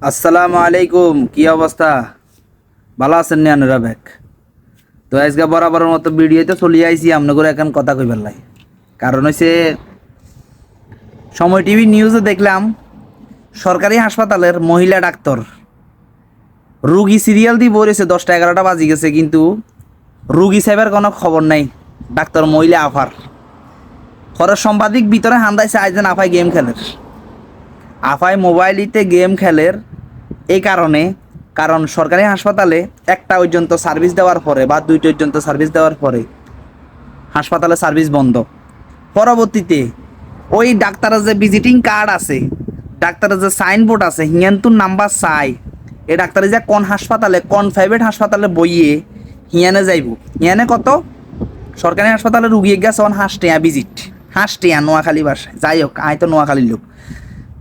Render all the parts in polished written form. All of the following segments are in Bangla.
আসসালামু আলাইকুম, কি অবস্থা? ভালো আছেন নি আনুরা ব্যাক? তো আজকে বরাবরের মতো ভিডিওতে চলে আইছি আপনাদের এখন কথা কইবার লাই। কারণ হইছে সময় টিভি নিউজে দেখলাম সরকারি হাসপাতালের মহিলা ডাক্তার রুগী সিরিয়াল দিয়ে বলেছে 10টা 11টা বাজি গেছে, কিন্তু রুগী সাহেবের কোনো খবর নাই। ডাক্তার মহিলা আফার খরচ সাংবাদিক ভিতরে হান্দাইছে আইজেন আফাই গেম খেলের, আফাই মোবাইলিতে গেম খেলের। এই কারণ সরকারি হাসপাতালে একটা পর্যন্ত সার্ভিস দেওয়ার পরে বা 2টা পর্যন্ত সার্ভিস দেওয়ার পরে হাসপাতালে সার্ভিস বন্ধ। পরবর্তীতে ওই ডাক্তারের যে ভিজিটিং কার্ড আছে, ডাক্তারের যে সাইনবোর্ড আছে, হিয়ানতুর নাম্বার চাই এই ডাক্তারে যে কোন হাসপাতালে কোন প্রাইভেট হাসপাতালে বইয়ে হিয়ানে যাইব। হিয়ানে কত সরকারি হাসপাতালে রুগী গেছে অন হাঁসটিয়া ভিজিট, হাঁসটিয়া নোয়াখালী বাসায়, যাই হোক আয় তো নোয়াখালীর লোক।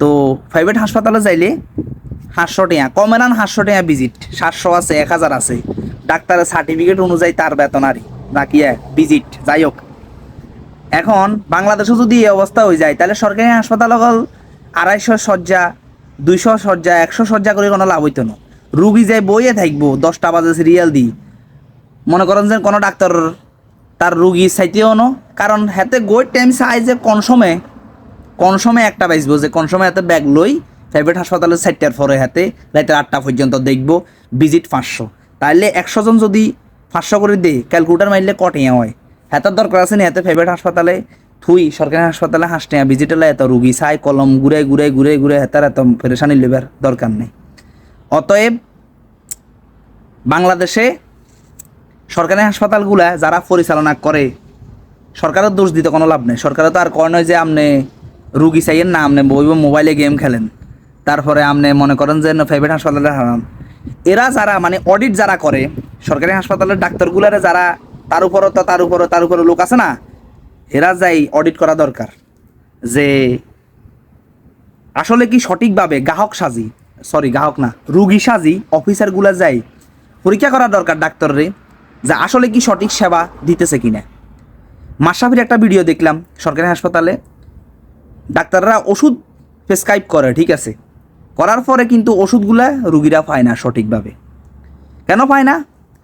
তো প্রাইভেট হাসপাতালে যাইলে 500 টাকা কমে না, 500 টাকা ভিজিট, 700 আছে, 1000 আছে। ডাক্তারের সার্টিফিকেট অনুযায়ী তার বেতন আরই নাকি ভিজিট, যাই হোক। এখন বাংলাদেশে যদি এই অবস্থা হয়ে যায় তাহলে সরকারি হাসপাতাল হল 250 শয্যা, 200 শয্যা, 100 শয্যা করে কোনো লাভ হইতো না। রুগী যাই বইয়ে থাকবো 10টা বাজে সিরিয়াল দিই, মনে করেন যে কোনো ডাক্তার তার রুগী চাইতেও না। কারণ হাতে গোয়ের টাইম চাই যে কোন সময় একটা বাজবো, যে কোন সময় হাতে ব্যাগ লই প্রাইভেট হাসপাতালে 4টার পরে হাতে রাতে 8টা পর্যন্ত দেখবো, ভিজিট 500। তাইলে 100 জন যদি 500 করে দেয়, ক্যালকুলেটার মারলে কটিয়া হয়। হাতের দরকার আছে না, হাতে প্রাইভেট হাসপাতালে থুই সরকারি হাসপাতালে 5 টাকা ভিজিট হলে এত রুগী চাই কলম ঘুরে ঘুরে ঘুরে ঘুরে হাতের এত পেরেশানি লেবার দরকার নেই। অতএব বাংলাদেশে সরকারি হাসপাতালগুলা যারা পরিচালনা করে, সরকারের দোষ দিতে কোনো লাভ নেই। সরকারে তো আর কয় নয় যে আপনি রুগী চাইয়েন না, আপনি মোবাইলে গেম খেলেন, তারপরে আপনি মনে করেন যে প্রাইভেট হাসপাতালে হারান। এরা যারা মানে অডিট যারা করে সরকারি হাসপাতালের ডাক্তারগুলারে, যারা তার উপরে লোক আছে না, এরা যাই অডিট করা দরকার যে আসলে কি সঠিকভাবে গ্রাহক না রুগী সাজি অফিসারগুলা যাই পরীক্ষা করা দরকার ডাক্তাররে, যে আসলে কি সঠিক সেবা দিতেছে কিনা। মাশরাফির একটা ভিডিও দেখলাম, সরকারি হাসপাতালে ডাক্তাররা ওষুধ প্রেসক্রাইব করে, ঠিক আছে, করার পরে কিন্তু ওষুধগুলা রুগীরা পায় না সঠিকভাবে। কেন পায় না?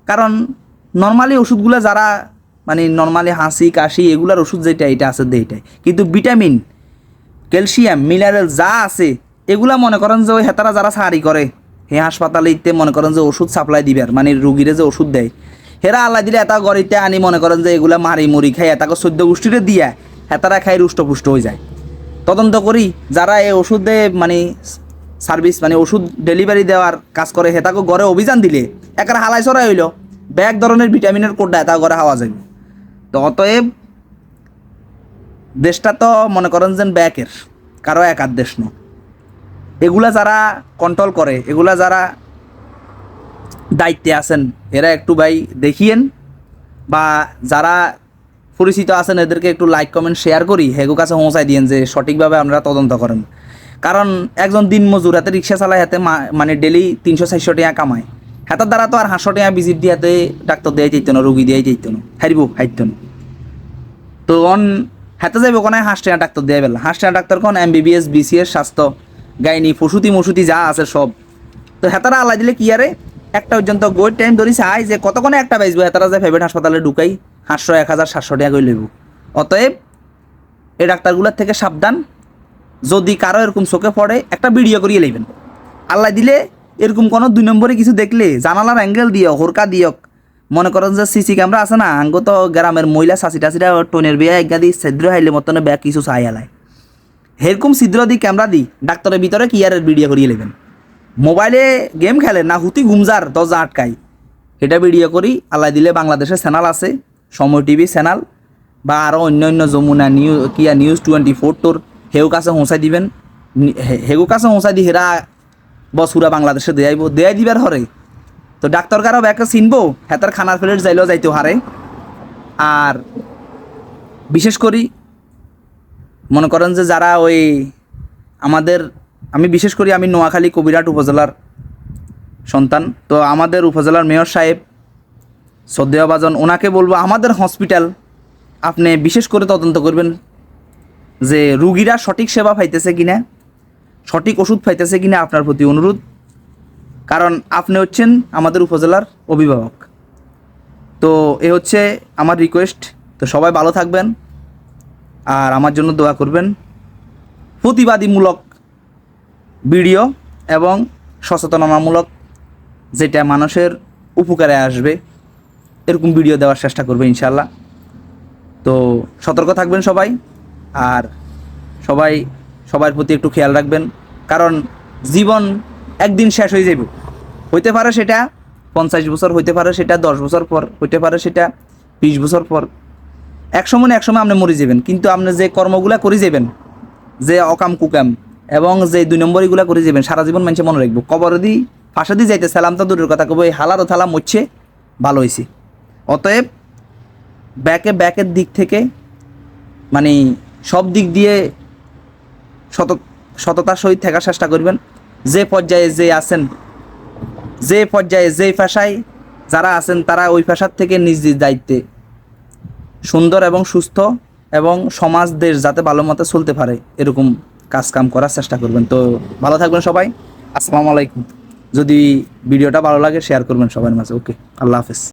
কারণ নর্মালি ওষুধগুলো যারা মানে নর্মালি হাসি কাশি এগুলার ওষুধ যেটা এটা আছে এইটাই, কিন্তু ভিটামিন ক্যালসিয়াম মিনারেল যা আছে এগুলা মনে করেন যে ওই হেতারা যারা সারি করে হে হাসপাতালে ইতে মনে করেন যে ওষুধ সাপ্লাই দিবার মানে রুগীরে যে ওষুধ দেয়, হেরা আল্লাহ দিলে এটা গড়িতে আনি মনে করেন যে এগুলা মারি মুড়ি খাই এটাকে 14 গোষ্ঠীরে দিয়া হেতারা খাই রুষ্টপুষ্ট হয়ে যায়। তদন্ত করি যারা এই ওষুধ দেয় মানে সার্ভিস মানে ওষুধ ডেলিভারি দেওয়ার কাজ করে, হেতাকে ঘরে অভিযান দিলে একার হালাই চড়াই হইল ব্যাগ ধরনের ভিটামিনের কোডটা এটা ঘরে হাওয়া যায়। তো অতএব দেশটা তো মনে করেন যে ব্যাকের কারো একার দেশ ন, এগুলা যারা কন্ট্রোল করে, এগুলা যারা দায়িত্বে আছেন এরা একটু ভাই দেখিয়েন, বা যারা পরিচিত আছেন এদেরকে একটু লাইক কমেন্ট শেয়ার করি হেগু কাছে পৌঁছাই দিয়েন যে সঠিকভাবে আপনারা তদন্ত করেন। কারণ একজন দিন মজুর হাতে রিক্সা চালায়, হাতে মানে ডেলি 300-400 টাকা কামায়, হাতের দ্বারা তো আর 500 টাকা ভিজিট দিয়ে হাতে ডাক্তার দেওয়াই চাইতো না, রুগী দেওয়াই চাইতো না, হাইতো না। তো হাতে যাইব কোনায় 5 টাকা ডাক্তার দেওয়া বেলা, 5 টাকা ডাক্তার কোন MBBS BCS স্বাস্থ্য গাইনি প্রসূতি যা আছে সব। তো হেতারা আল্লাহ দিলে কি আরে একটা পর্যন্ত গোয়ের টাইম ধরি চাই যে কতক্ষণে একটা বাজবো, হেতারা যায় প্রাইভেট হাসপাতালে ঢুকাই 500 1000 700 টাকা করে লইব। অতএব এই ডাক্তারগুলোর থেকে সাবধান। যদি কারো এরকম চোখে পড়ে একটা ভিডিও করিয়ে লইবেন, আল্লাহ দিলে এরকম কোনো 2 নম্বরে কিছু দেখলে জানালার অ্যাঙ্গেল দিয়ক, হোরকা দিয়ক, মনে করেন যে সিসি ক্যামেরা আছে না আঙ্গ তো গ্রামের মহিলা চাষি টাচিরা টনের বিয়া একগা দি ছিদ্র হাইলে মতনে ব্যাগ কিছু চাই আলায়, সেরকম ছিদ্র দি ক্যামেরা দি ডাক্তারের ভিতরে কি আর ভিডিও করিয়ে নেবেন। মোবাইলে গেম খেলে না হুতি ঘুমজার দরজা আটকাই, এটা ভিডিও করি আল্লাহ দিলে বাংলাদেশের চ্যানেল আছে সময় টিভি চ্যানেল বা আরও অন্য যমুনা নিউজ 24 তোর হেউ কাছে পৌঁছাই দিবেন, হেগু কাছে পৌঁছাই দি হেরা বসুরা বাংলাদেশে দেয়াই দিবার হরে। তো ডাক্তার কারো ব্যাকে চিনবো হেতার খানার প্লেট যাইলেও যাইতেও হারে। আর বিশেষ করি মনে করেন যে যারা ওই আমি নোয়াখালী কবিরহাট উপজেলার সন্তান, তো আমাদের উপজেলার মেয়র সাহেব শ্রদ্ধেয়ভাজন ওনাকে বলবো আমাদের হসপিটাল আপনি বিশেষ করে তদন্ত করবেন যে রুগীরা সঠিক সেবা পাইতেছে কিনা, সঠিক ওষুধ পাইতেছে কিনা, আপনার প্রতি অনুরোধ। কারণ আপনি হচ্ছেন আমাদের উপজেলার অভিভাবক। তো এ হচ্ছে আমার রিকোয়েস্ট। তো সবাই ভালো থাকবেন আর আমার জন্য দোয়া করবেন। প্রতিবাদীমূলক ভিডিও এবং সচেতনতামূলক, যেটা মানুষের উপকারে আসবে, এরকম ভিডিও দেওয়ার চেষ্টা করবে ইনশাল্লাহ। তো সতর্ক থাকবেন সবাই, আর সবার প্রতি একটু খেয়াল রাখবেন, কারণ জীবন একদিন শেষ হয়ে যাবে। হইতে পারে সেটা 50 বছর, হইতে পারে সেটা 10 বছর পর, হইতে পারে সেটা 20 বছর পর। এক সময় আপনি মরে যাবেন, কিন্তু আপনি যে কর্মগুলা করে যাবেন, যে অকাম কুকাম এবং যে 2 নম্বরগুলা করে যাবেন, সারা জীবন মানুষে মনে রাখবো। কবর দি ফাঁসা দিয়ে যাইতে সালাম তো দূরের কথা, কবে হালার ও থালা মরছে ভালো হয়েছে। অতএব ব্যাকের দিক থেকে মানে সব দিক দিয়ে সততার সহিত থাকার চেষ্টা করবেন। যে পর্যায়ে যে পেশায় যারা আছেন, তারা ওই পেশার থেকে নিজ নিজ দায়িত্বে সুন্দর এবং সুস্থ এবং সমাজ দেশ যাতে ভালো মতো চলতে পারে, এরকম কাজকাম করার চেষ্টা করবেন। তো ভালো থাকবেন সবাই। আসসালামু আলাইকুম। যদি ভিডিওটা ভালো লাগে শেয়ার করবেন সবার মাঝে। ওকে, আল্লাহ হাফেজ।